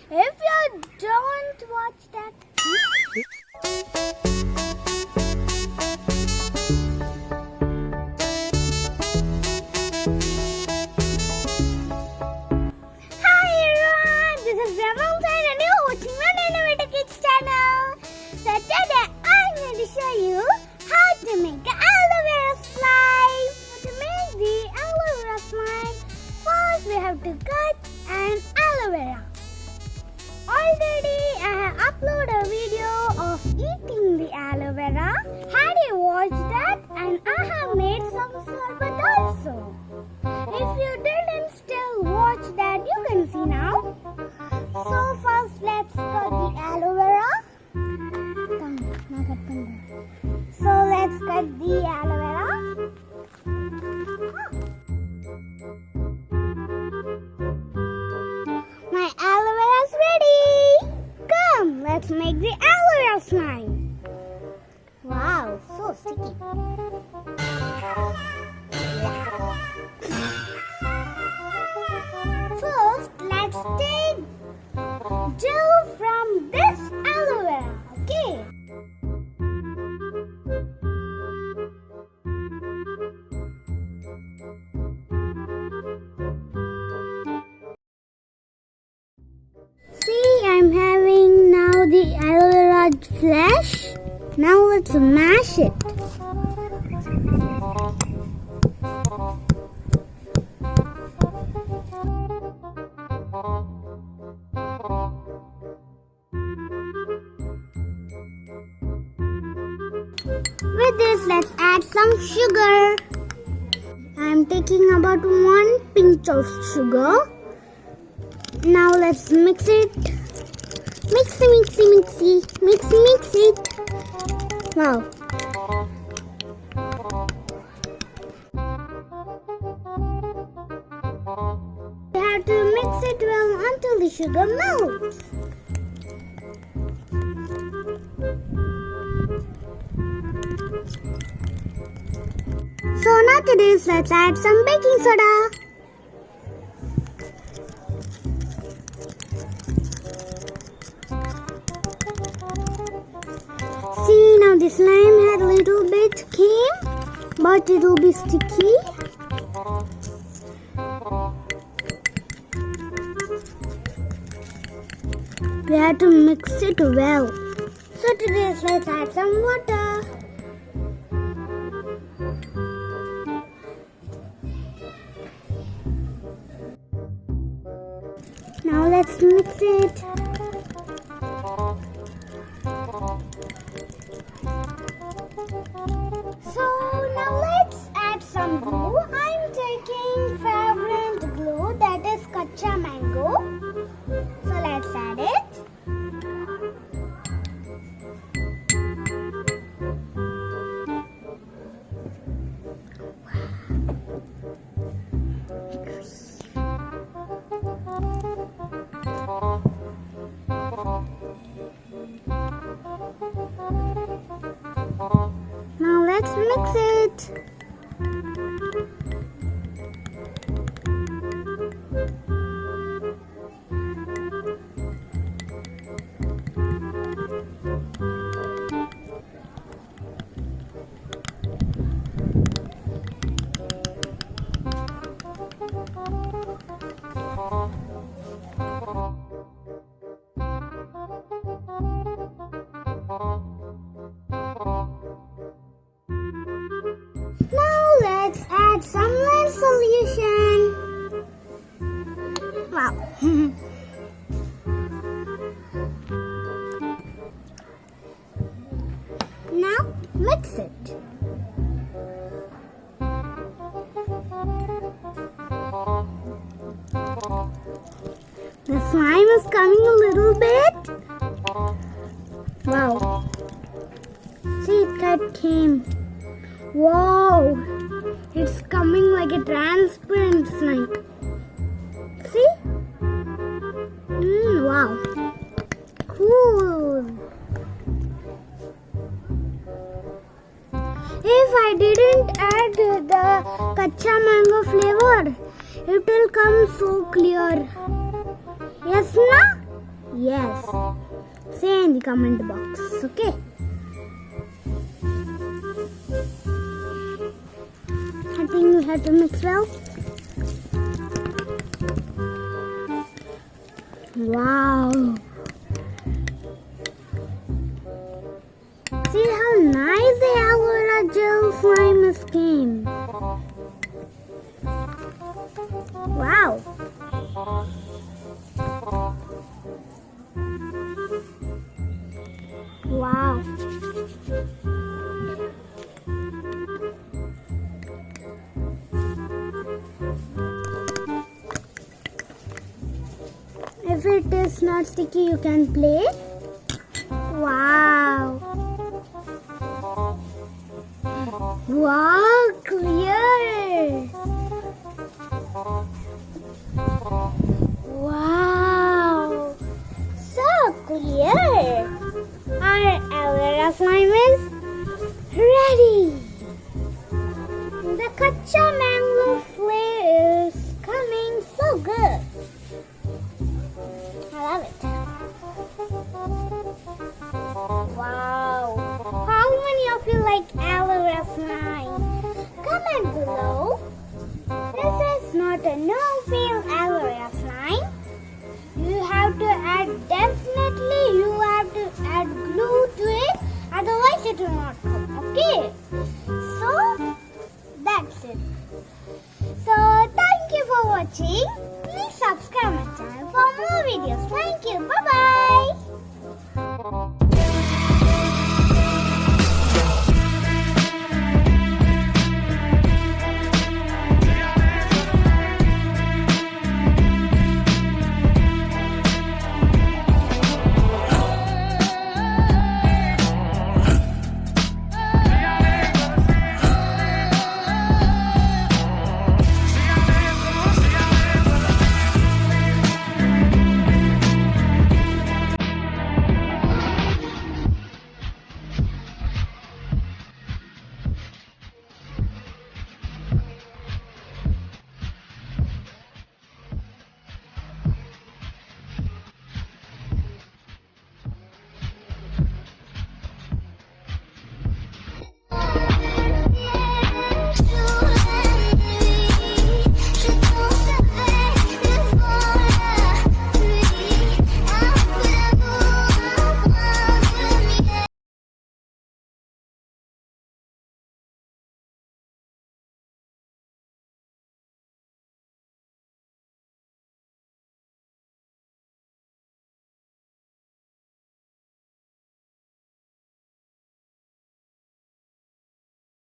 If you don't watch that, hi everyone, this is Ramal and you're watching my Innovative Kids channel. So today I'm going to show you how to make an aloe vera slime. To make the aloe vera slime, first we have to cut an aloe vera. Already I have uploaded a video of eating the aloe vera. Had you watched that? And I have made some sherbet also. If you didn't still watch that, you can see now. So first let's cut the aloe vera. So let's cut the aloe vera. My aloe vera is ready. Come, let's make the aloe vera slime. Wow, so sticky. First, let's take gel from this aloe vera. Okay. See, I'm having now the aloe vera flesh. Now let's mash it. With this, let's add some sugar. I'm taking about 1 pinch of sugar. Now let's mix it. Mix it. Wow. You have to mix it well until the sugar melts. So now to this, let's add some baking soda. See, now the slime had a little bit came, but it will be sticky. We have to mix it well. So to this, let's add some water. Now let's mix it. So now let's add some glue. I'm taking fragrant glue, that is kacha mango. So let's add it. Now let's mix it. Now let's add some lens solution. Wow. Now mix it. The slime is coming a little bit. Wow. See, it came. Wow. It's coming like a transparent slime. See? Wow. Cool. If I didn't add the kacha mango flavor, it will come so clear. Yes, na? Say in the comment box, okay? I think we have to mix well. Wow! See how nice the aloe vera gel slime is came. Wow! Wow! If it is not sticky, you can play. Wow! Wow, clear! Wow! So clear! Our aloe vera slime is ready! The kacha mango flavor is coming so good! I love it! Wow! How many of you like aloe vera slime? Comment below.